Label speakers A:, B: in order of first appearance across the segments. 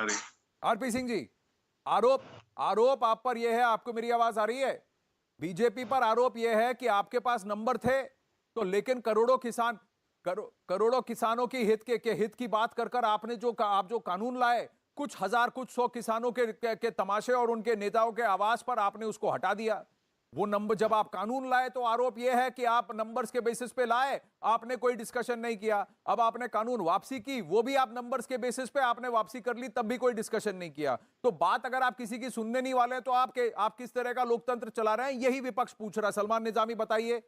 A: रही।
B: आरपी सिंह जी, आरोप आरोप आप पर यह है, आपको मेरी आवाज आ रही है? बीजेपी पर आरोप यह है कि आपके पास नंबर थे तो, लेकिन करोड़ों किसानों की हित की बात कर कर आपने आप जो कानून लाए, कुछ हजार कुछ सौ किसानों के तमाशे और उनके नेताओं के आवाज पर आपने उसको हटा दिया। वो नंबर जब आप कानून लाए तो आरोप यह है कि आप नंबर्स के बेसिस पे लाए, आपने कोई डिस्कशन नहीं किया। अब आपने कानून वापसी की, वो भी आप नंबर्स के बेसिस पे आपने वापसी कर ली, तब भी कोई डिस्कशन नहीं किया। तो बात अगर आप किसी की सुनने नहीं वाले तो आप किस तरह का लोकतंत्र चला रहे हैं, यही विपक्ष पूछ रहा है। सलमान निजामी बताइए,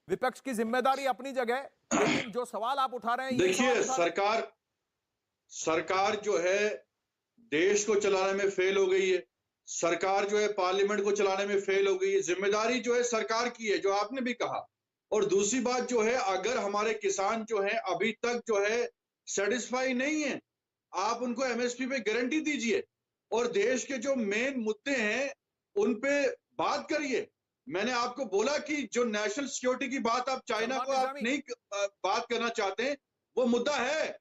B: विपक्ष की जिम्मेदारी अपनी जगह, लेकिन जो सवाल आप उठा रहे हैं,
A: देखिए, सरकार जो है देश को चलाने में फेल हो गई है। सरकार जो है पार्लियामेंट को चलाने में फेल हो गई है। जिम्मेदारी जो है सरकार की है, जो आपने भी कहा। और दूसरी बात जो है, अगर हमारे किसान जो है अभी तक जो है सेटिस्फाई नहीं है, आप उनको एमएसपी पे गारंटी दीजिए और देश के जो मेन मुद्दे हैं उन पे बात करिए। मैंने आपको बोला कि जो नेशनल सिक्योरिटी की बात आप चाइना को आप नहीं बात करना चाहते, वो मुद्दा है।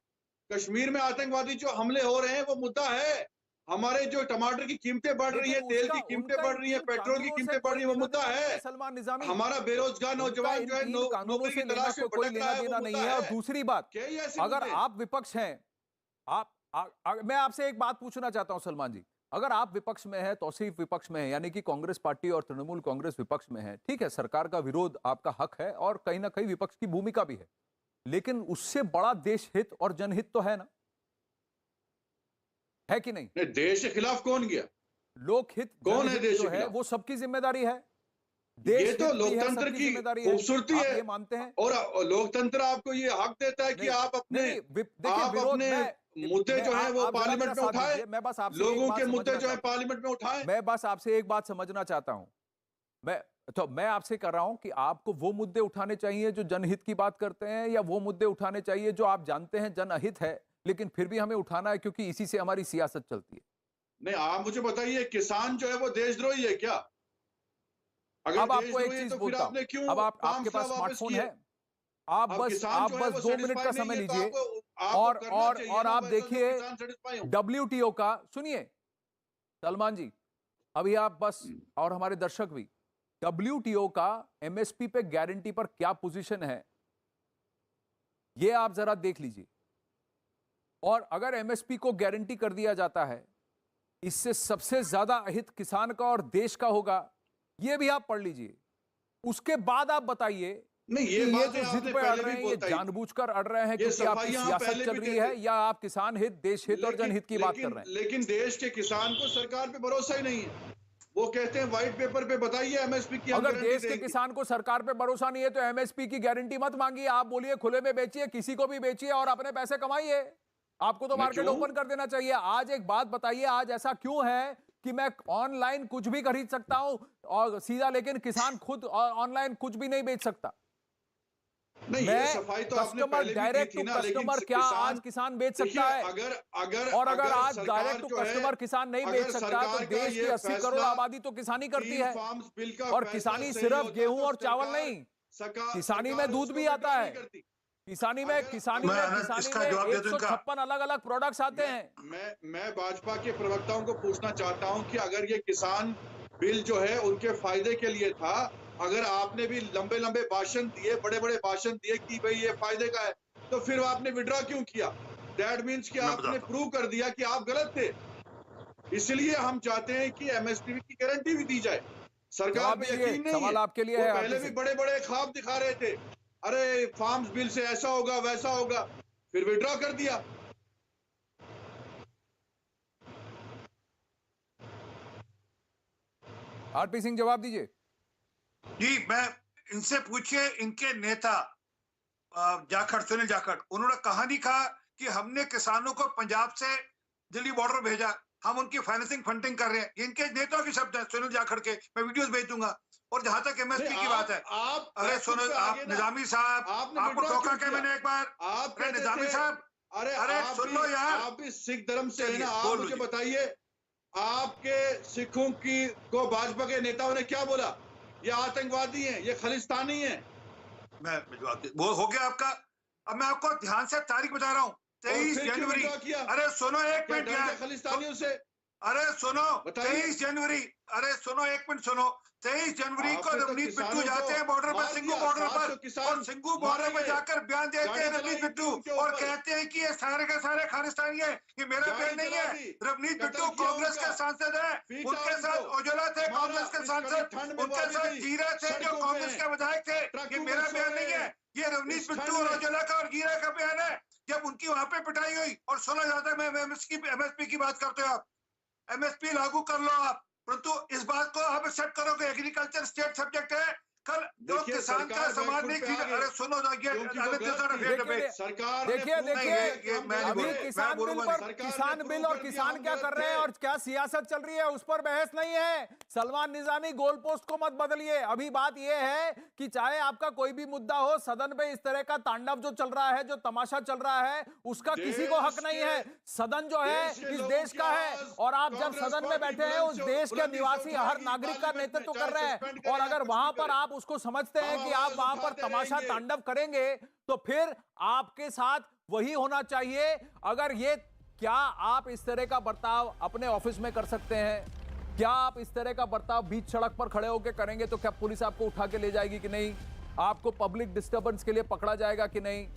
A: कश्मीर में आतंकवादी जो हमले हो रहे हैं वो मुद्दा है। हमारे जो टमाटर की कीमतें बढ़ रही है, तेल की कीमतें बढ़ रही है, पेट्रोल की कीमतें बढ़ रही है, वो मुद्दा है।
B: सलमान निजामी,
A: हमारा बेरोजगार नौजवान जो है
B: कानूनों से तलाश में
A: कोई
B: लेना देना नहीं है। और दूसरी बात, अगर आप विपक्ष हैं, मैं आपसे एक बात पूछना चाहता हूं सलमान जी, अगर आप विपक्ष में है, तौसीफ विपक्ष में है, यानी कि कांग्रेस पार्टी और तृणमूल कांग्रेस विपक्ष में है, ठीक है, सरकार का विरोध आपका हक है और कहीं ना कहीं विपक्ष की भूमिका भी है, लेकिन उससे बड़ा देश हित और जनहित तो है ना, है कि नहीं?
A: देश के खिलाफ कौन गया?
B: लोकहित
A: कौन है देश
B: जो है वो सबकी जिम्मेदारी है।
A: ये तो लोकतंत्र की खूबसूरती है।
B: ये मानते हैं
A: और लोकतंत्र आपको ये हक देता है कि आप अपने मुद्दे जो है वो पार्लियामेंट में उठाएं।
B: मैं बस आपसे
A: लोगों के मुद्दे जो है पार्लियामेंट में उठाएं।
B: मैं बस आपसे एक बात समझना चाहता हूं। मैं आपसे कर रहा हूं कि आपको वो मुद्दे उठाने चाहिए जो जनहित की बात करते हैं, या वो मुद्दे उठाने चाहिए जो आप जानते हैं जनहित है लेकिन फिर भी हमें उठाना है क्योंकि इसी से हमारी सियासत चलती है?
A: नहीं, आप मुझे बताइए, किसान जो है वो देशद्रोही है क्या? अगर
B: अब आपको एक चीज
A: तो
B: बोलता हूं, अब आपके पास स्मार्टफोन है, आप बस 2 मिनट का समय लीजिए और आप देखिए WTO का, सुनिए सलमान जी, अभी आप बस, और हमारे दर्शक भी, WTO का MSP पे गारंटी पर क्या पोजीशन है ये आप जरा देख लीजिए। और अगर MSP को गारंटी कर दिया जाता है, इससे सबसे ज्यादा अहित किसान का और देश का होगा, ये भी आप पढ़ लीजिए। उसके बाद आप बताइए
A: नहीं, ये
B: जो जिद पे अड़ रहे हैं, ये जानबूझकर अड़ रहे हैं क्योंकि आपकी सियासत चल रही है, या आप किसान हित, देश हित और जनहित की बात कर रहे हैं?
A: लेकिन देश के किसान को सरकार पे भरोसा ही नहीं है। वो कहते हैं व्हाइट पेपर पे बताइए एमएसपी की।
B: अगर देश के किसान को सरकार पे भरोसा नहीं है तो एमएसपी की गारंटी मत मांगिए। आप बोलिए खुले में बेचिए, किसी को भी बेचिए और अपने पैसे कमाइए। आपको तो मार्केट ओपन कर देना चाहिए। आज एक बात बताइए, आज ऐसा क्यों है कि मैं ऑनलाइन कुछ भी खरीद सकता हूं और सीधा, लेकिन किसान खुद ऑनलाइन कुछ भी नहीं बेच सकता?
A: नहीं, ये सफाई तो आपने पहले भी दी थी ना,
B: कस्टमर क्या आज किसान बेच सकता है? अगर आज डायरेक्ट टू कस्टमर किसान नहीं बेच सकता तो देश की 80 करोड़ आबादी तो किसानी करती है। और किसानी सिर्फ गेहूं और चावल नहीं, किसानी में दूध भी आता है, किसानी में 156 अलग अलग प्रोडक्ट्स आते हैं।
A: मैं भाजपा के प्रवक्ताओं को पूछना चाहता हूं कि अगर ये किसान बिल जो है उनके फायदे के लिए था, अगर आपने भी लंबे लंबे भाषण दिए, बड़े बड़े भाषण दिए कि भाई ये फायदे का है, तो फिर आपने विड्रॉ क्यों किया? दैट मीन्स कि आपने प्रूव कर दिया कि आप गलत थे। इसलिए हम चाहते हैं कि एमएसपी की गारंटी भी दी जाए। सरकार पे यकीन नहीं है।
B: सवाल आपके लिए है,
A: पहले भी बड़े बड़े ख्वाब दिखा रहे थे, अरे फार्म्स बिल से ऐसा होगा वैसा होगा, फिर विड्रॉ कर दिया।
B: आरपी सिंह जवाब दीजिए।
C: जी, मैं इनसे पूछिए, इनके नेता जाखड़, सुनील जाखड़, उन्होंने कहा नहीं कहा कि हमने किसानों को पंजाब से दिल्ली बॉर्डर भेजा, हम उनकी फाइनेंसिंग फंडिंग कर रहे हैं। इनके नेताओं के शब्द है, सुनील जाखड़ के, मैं वीडियोस भेज दूंगा। और जहां तक एमएसपी की बात है, अरे सुनो आप निजामी साहब, आपको टोका क्या मैंने एक बार? अरे निजामी साहब, अरे सुन लो यार,
A: आप भी सिख धर्म से है ना, आप मुझे बताइए, आपके सिखों की को भाजपा के नेताओं ने क्या बोला? ये आतंकवादी हैं, ये खालिस्तानी हैं।
C: मैं वो हो गया आपका। अब मैं आपको ध्यान से तारीख बता रहा हूं, 23
A: फिर क्यों
C: जनवरी,
A: विड्रॉ किया?
C: अरे सुनो एक
A: क्या
C: मिनट
A: डर
C: यार,
A: गए खालिस्तानियों से?
C: अरे सुनो,
A: बताइए।
C: 23 जनवरी, अरे सुनो एक मिनट सुनो, 23 जनवरी को
A: आपने तो
C: रवनीत बिट्टू
A: किसानों
C: जाते
A: को
C: हैं बॉर्डर पर,
A: मार
C: सिंघू
A: दिया,
C: बॉर्डर
A: 700
C: पर,
A: किसान
C: और सिंघू
A: मारे
C: बॉर्डर पर
A: गए।
C: जाकर बयान देते
A: गाड़ी
C: हैं
A: चलाई
C: रवनीत बिट्टू,
A: उनके
C: और
A: ऊपर।
C: कहते हैं कि ये सारे के सारे खालिस्तानी है, ये मेरा
A: गाड़ी
C: बयान नहीं
A: चला
C: है।
A: दी,
C: रवनीत
A: कत्ल
C: बिट्टू
A: किया
C: कांग्रेस
A: उनका,
C: के सांसद है,
A: पीटा
C: उनके साथ
A: उनको,
C: उजाला थे
A: मारा,
C: कांग्रेस के
A: इस कड़ी
C: सांसद,
A: ठंड में
C: उनके
A: वादी
C: साथ
A: गई,
C: जीरा थे जो
A: सड़कों
C: कांग्रेस
A: पे,
C: के विधायक थे, ये
A: ट्रकों
C: मेरा
A: में
C: बयान
A: सोए
C: नहीं है, ये रवनीत
A: इस
C: बिट्टू
A: ठंड
C: और
A: में।
C: उजाला का और जीरा का बयान है। जब उनकी वहां पे पिटाई हुई और सुना जाता है, मैं एमएसपी की बात करते हो आप, एमएसपी लागू कर लो आप, परंतु इस बात को आप एक्सेप्ट करो कि एग्रीकल्चर स्टेट सब्जेक्ट है। कल जो
A: देखिए,
C: किसान का
A: सरकार
C: सामान
A: बैकफुट
C: नहीं
A: पे
C: खरीद,
A: आ गई,
C: अरे सुनो
A: क्योंकि वो गलत थी।
B: देखिए,
A: सरकार ने
B: देखिए
A: प्रूव कर
B: देखिए
A: दिया कि हम गलत
B: अभी
A: थे।
B: किसान बिल
C: बोलूंगा
B: पर
C: नहीं।
A: सरकार ने
B: किसान
A: प्रूव
B: बिल और
A: कर दिया
B: किसान
A: हम
B: क्या
A: गलत
B: कर रहे हैं
A: थे।
B: और क्या सियासत चल रही है उस पर बहस नहीं है। सलमान निजामी गोल पोस्ट को मत बदलिए। अभी बात यह है कि चाहे आपका कोई भी मुद्दा हो, सदन में इस तरह का तांडव जो चल रहा है, जो तमाशा चल रहा है, उसका किसी को हक नहीं है। सदन जो है इस देश का है, और आप जब सदन में बैठे हैं उस देश के निवासी हर नागरिक का नेतृत्व कर रहे हैं, और अगर वहां पर आप उसको समझते हैं कि आप वहां पर तमाशा तांडव करेंगे तो फिर आपके साथ वही होना चाहिए। अगर ये, क्या आप इस तरह का बर्ताव अपने ऑफिस में कर सकते हैं? क्या आप इस तरह का बर्ताव बीच सड़क पर खड़े होकर करेंगे तो क्या पुलिस आपको उठा के ले जाएगी कि नहीं? आपको पब्लिक डिस्टर्बेंस के लिए पकड़ा जाएगा कि नहीं?